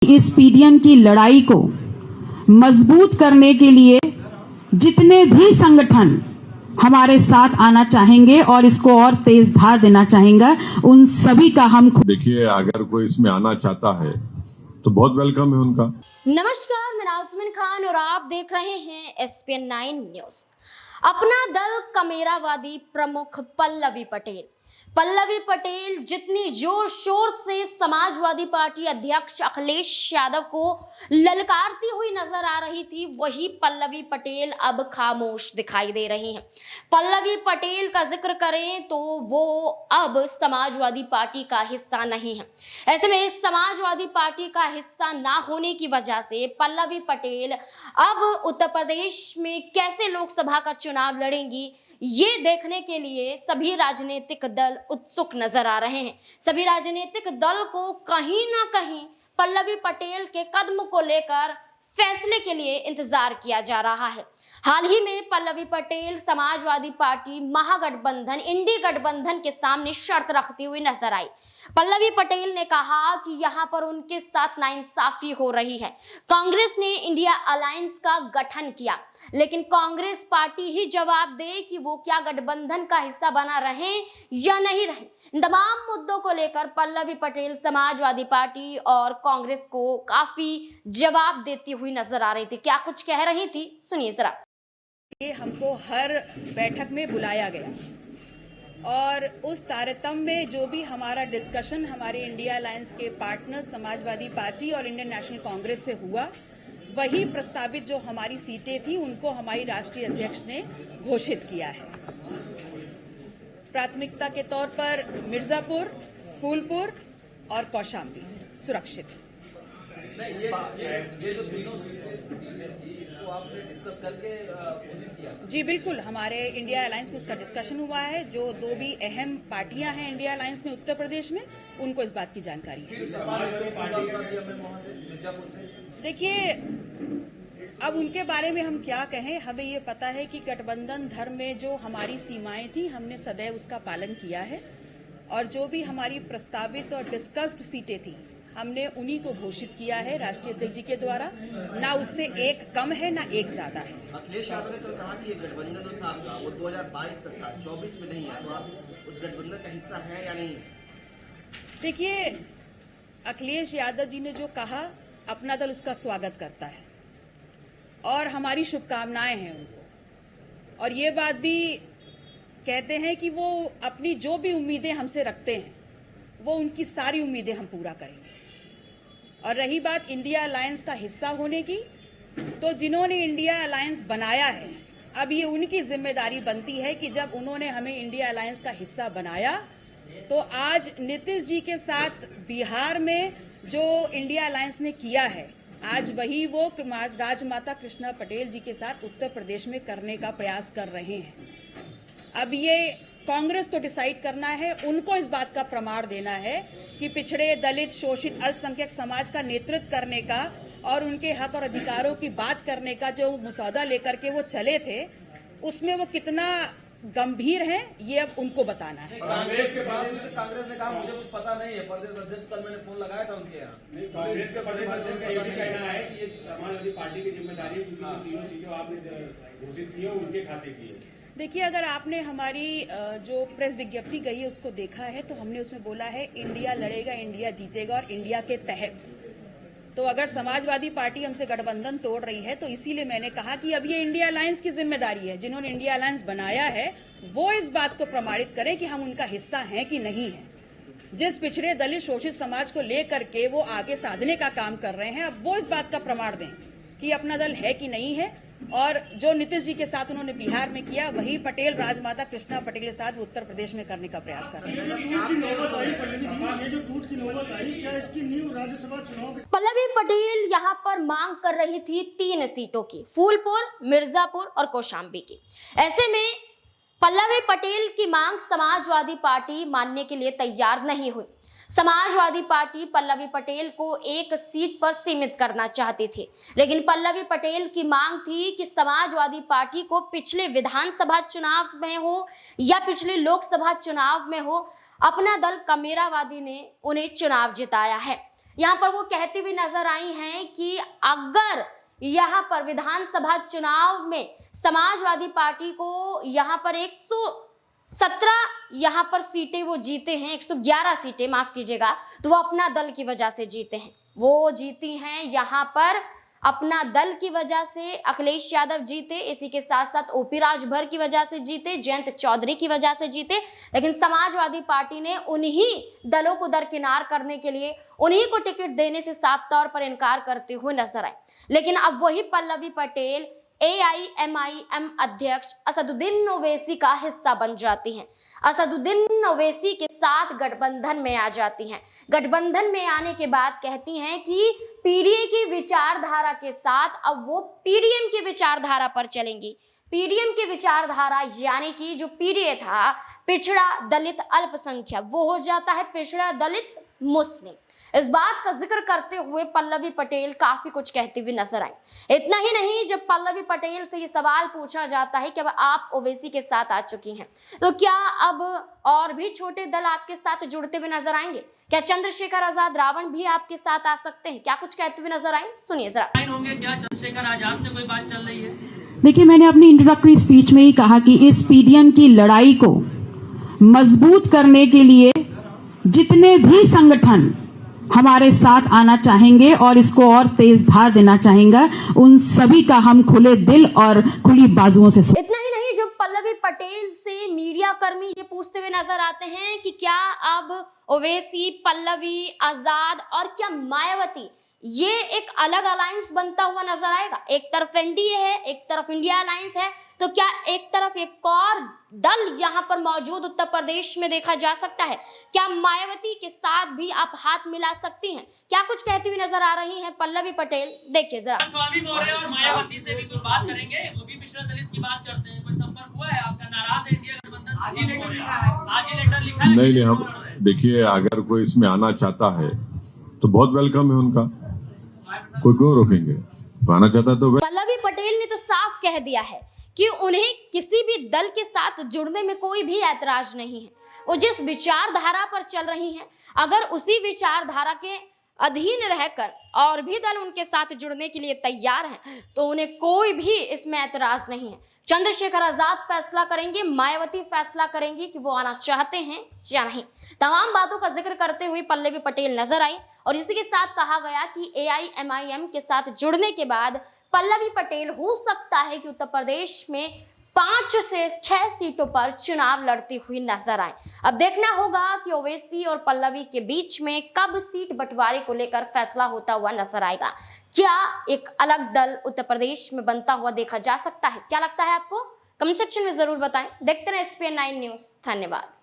इस पीडीएम की लड़ाई को मजबूत करने के लिए जितने भी संगठन हमारे साथ आना चाहेंगे और इसको और तेज धार देना चाहेंगे, उन सभी का हम देखिए, अगर कोई इसमें आना चाहता है तो बहुत वेलकम है उनका। नमस्कार, मैं नाज़मीन खान और आप देख रहे हैं एसपीएन 9 न्यूज। अपना दल कमेरावादी प्रमुख पल्लवी पटेल जितनी जोर शोर से समाजवादी पार्टी अध्यक्ष अखिलेश यादव को ललकारती हुई नजर आ रही थी, वही पल्लवी पटेल अब खामोश दिखाई दे रही हैं। पल्लवी पटेल का जिक्र करें तो वो अब समाजवादी पार्टी का हिस्सा नहीं है। ऐसे में इस समाजवादी पार्टी का हिस्सा ना होने की वजह से पल्लवी पटेल अब उत्तर प्रदेश में कैसे लोकसभा का चुनाव लड़ेंगी, ये देखने के लिए सभी राजनीतिक दल उत्सुक नजर आ रहे हैं। सभी राजनीतिक दल को कहीं ना कहीं पल्लवी पटेल के कदम को लेकर फैसले के लिए इंतजार किया जा रहा है। हाल ही में पल्लवी पटेल समाजवादी पार्टी महागठबंधन इंडी गठबंधन के सामने शर्त रखती हुई नजर आई। पल्लवी पटेल ने कहा कि यहां पर उनके साथ नाइंसाफी हो रही है। कांग्रेस ने इंडिया अलायंस का गठन किया, लेकिन कांग्रेस पार्टी ही जवाब दे कि वो क्या गठबंधन का हिस्सा बना रहे या नहीं रहे। इन तमाम मुद्दों को लेकर पल्लवी पटेल समाजवादी पार्टी और कांग्रेस को काफी जवाब देती हुई नजर आ रही थी। क्या कुछ कह रही थी, सुनिए जरा। हमको हर बैठक में बुलाया गया और उस तारतम्य में जो भी हमारा डिस्कशन हमारे इंडिया अलायंस के पार्टनर समाजवादी पार्टी और इंडियन नेशनल कांग्रेस से हुआ, वही प्रस्तावित जो हमारी सीटें थी उनको हमारी राष्ट्रीय अध्यक्ष ने घोषित किया है। प्राथमिकता के तौर पर मिर्जापुर, फूलपुर और कौशाम्बी सुरक्षित। ये जो तीनों इसको आपने डिस्कस करके किया? जी बिल्कुल, हमारे इंडिया अलायंस में इसका डिस्कशन हुआ है। जो दो भी अहम पार्टियां हैं इंडिया अलायंस में उत्तर प्रदेश में, उनको इस बात की जानकारी है। देखिए, अब उनके बारे में हम क्या कहें। हमें ये पता है कि गठबंधन धर्म में जो हमारी सीमाएं थी, हमने सदैव उसका पालन किया है और जो भी हमारी प्रस्तावित और डिस्कस्ड सीटें थी, हमने उन्हीं को घोषित किया है राष्ट्रीय अध्यक्ष जी के द्वारा। ना उससे एक कम है ना एक ज्यादा है। अखिलेश यादव ने कल कहा कि ये गठबंधन जो था आपका वो 2022 तक था, 24 में नहीं है, तो आप उस गठबंधन का हिस्सा है या नहीं? देखिए, अखिलेश यादव जी ने जो कहा, अपना दल उसका स्वागत करता है और हमारी शुभकामनाएं हैं उनको। और ये बात भी कहते हैं कि वो अपनी जो भी उम्मीदें हमसे रखते हैं, वो उनकी सारी उम्मीदें हम पूरा करेंगे। और रही बात इंडिया अलायंस का हिस्सा होने की, तो जिन्होंने इंडिया अलायंस बनाया है, अब ये उनकी जिम्मेदारी बनती है कि जब उन्होंने हमें इंडिया अलायंस का हिस्सा बनाया, तो आज नीतीश जी के साथ बिहार में जो इंडिया अलायंस ने किया है, आज वही वो राजमाता कृष्णा पटेल जी के साथ उत्तर प्रदेश में करने का प्रयास कर रहे हैं। अब ये कांग्रेस को डिसाइड करना है, उनको इस बात का प्रमाण देना है कि पिछड़े, दलित, शोषित, अल्पसंख्यक समाज का नेतृत्व करने का और उनके हक और अधिकारों की बात करने का जो मसौदा लेकर के वो चले थे, उसमें वो कितना गंभीर हैं, ये अब उनको बताना है। कांग्रेस के कांग्रेस ने कहा मुझे कुछ पता नहीं है। प्रदेश अध्यक्ष कल मैंने फोन लगाया था उनके यहाँ। कांग्रेस के प्रदेश अध्यक्ष का ये भी कहना है कि ये समाजवादी पार्टी की जिम्मेदारी है, क्योंकि तीनों चीजें आपने घोषित की है उनके खाते की है। देखिए, अगर आपने हमारी जो प्रेस विज्ञप्ति गई है उसको देखा है, तो हमने उसमें बोला है इंडिया लड़ेगा, इंडिया जीतेगा और इंडिया के तहत। तो अगर समाजवादी पार्टी हमसे गठबंधन तोड़ रही है, तो इसीलिए मैंने कहा कि अब ये इंडिया अलायंस की जिम्मेदारी है। जिन्होंने इंडिया अलायंस बनाया है, वो इस बात को प्रमाणित करें कि हम उनका हिस्सा हैं कि नहीं है। जिस पिछड़े, दलित, शोषित समाज को लेकर के वो आगे साधने का काम कर रहे हैं, अब वो इस बात का प्रमाण दें कि अपना दल है कि नहीं है। और जो नीतीश जी के साथ उन्होंने बिहार में किया, वही पटेल, राजमाता कृष्णा पटेल के साथ उत्तर प्रदेश में करने का प्रयास कर रहे हैं। पल्लवी पटेल यहाँ पर मांग कर रही थी 3 सीटों की, फूलपुर, मिर्जापुर और कौशाम्बी की। ऐसे में पल्लवी पटेल की मांग समाजवादी पार्टी मानने के लिए तैयार नहीं हुई। समाजवादी पार्टी पल्लवी पटेल को एक सीट पर सीमित करना चाहती थी, लेकिन पल्लवी पटेल की मांग थी कि समाजवादी पार्टी को पिछले विधानसभा चुनाव में हो या पिछले लोकसभा चुनाव में हो, अपना दल कमेरावादी ने उन्हें चुनाव जिताया है। यहाँ पर वो कहती हुई नजर आई हैं कि अगर यहाँ पर विधानसभा चुनाव में समाजवादी पार्टी को यहाँ पर 117 यहाँ पर सीटें वो जीते हैं, 111 सीटें माफ कीजिएगा, तो वो अपना दल की वजह से जीते हैं। वो जीती हैं यहाँ पर अपना दल की वजह से, अखिलेश यादव जीते, इसी के साथ साथ ओपी राजभर की वजह से जीते, जयंत चौधरी की वजह से जीते, लेकिन समाजवादी पार्टी ने उन्हीं दलों को दरकिनार करने के लिए उन्हीं को टिकट देने से साफ तौर पर इनकार करते हुए नजर आए। लेकिन अब वही पल्लवी पटेल AIMIM अध्यक्ष असदुद्दीन ओवैसी का हिस्सा बन जाती हैं। असदुद्दीन ओवैसी के साथ गठबंधन में आ जाती हैं। गठबंधन में आने के बाद कहती हैं कि पीडीए की विचारधारा के साथ अब वो पीडीएम की विचारधारा पर चलेंगी। पीडीएम की विचारधारा यानी कि जो पीडीए था, पिछड़ा दलित अल्पसंख्यक, वो हो जाता है पिछड़ा दलित मुस्लिम। इस बात का जिक्र करते हुए पल्लवी पटेल काफी कुछ कहती हुई नजर आई। इतना ही नहीं, जब पल्लवी पटेल से ये सवाल पूछा जाता है कि अब आप ओवैसी के साथ आ चुकी हैं, तो क्या अब और भी छोटे दल आपके साथ जुड़ते हुए नजर आएंगे? क्या चंद्रशेखर आजाद रावण भी आपके साथ आ सकते हैं? क्या कुछ कहते हुए नजर आए, सुनिए जरा। होंगे क्या चंद्रशेखर आजाद से कोई बात चल रही है? देखिए, मैंने अपनी इंट्रोडक्टरी स्पीच में ही कहा कि इस पीडीएम की लड़ाई को मजबूत करने के लिए जितने भी संगठन हमारे साथ आना चाहेंगे और इसको और तेज धार देना चाहेंगे, उन सभी का हम खुले दिल और खुली बाजुओं से। इतना ही नहीं, जो पल्लवी पटेल से मीडिया कर्मी ये पूछते हुए नजर आते हैं कि क्या अब ओवैसी, पल्लवी, आजाद और क्या मायावती, ये एक अलग अलायंस बनता हुआ नजर आएगा? एक तरफ एनडीए है, एक तरफ इंडिया अलायंस है, तो क्या एक तरफ एक और दल यहाँ पर मौजूद उत्तर प्रदेश में देखा जा सकता है? क्या मायावती के साथ भी आप हाथ मिला सकती हैं? क्या कुछ कहती हुई नजर आ रही हैं पल्लवी पटेल, देखिए जरा। स्वामी मौर्य और मायावती से भी कुछ बात करेंगे, वो भी पिछड़ा दलित की बात करते हैं, कोई संपर्क हुआ है आपका? नाराज है इंडिया गठबंधन? आज ही लेटर लिखा है। नहीं, हम देखिए, अगर कोई इसमें आना चाहता है तो बहुत वेलकम है उनका, कोई क्यों रोकेंगे? आना चाहता तो पल्लवी पटेल ने तो साफ कह दिया है कि उन्हें किसी भी दल के साथ जुड़ने में कोई भी ऐतराज नहीं है। वो जिस विचारधारा पर चल रही हैं, अगर उसी विचारधारा के अधीन रहकर और भी दल उनके साथ जुड़ने के लिए तैयार हैं, तो उन्हें कोई भी इसमें ऐतराज नहीं है। चंद्रशेखर आजाद फैसला करेंगे, मायावती फैसला करेंगी कि वो आना चाहते हैं या नहीं। तमाम बातों का जिक्र करते हुए पल्लवी पटेल नजर आई और इसी के साथ कहा गया कि AIMIM के साथ जुड़ने के बाद पल्लवी पटेल हो सकता है कि उत्तर प्रदेश में 5 से 6 सीटों पर चुनाव लड़ती हुई नजर आए। अब देखना होगा कि ओवैसी और पल्लवी के बीच में कब सीट बंटवारे को लेकर फैसला होता हुआ नजर आएगा। क्या एक अलग दल उत्तर प्रदेश में बनता हुआ देखा जा सकता है? क्या लगता है आपको? कमेंट सेक्शन में जरूर बताएं। देखते रहें SPN9 न्यूज। धन्यवाद।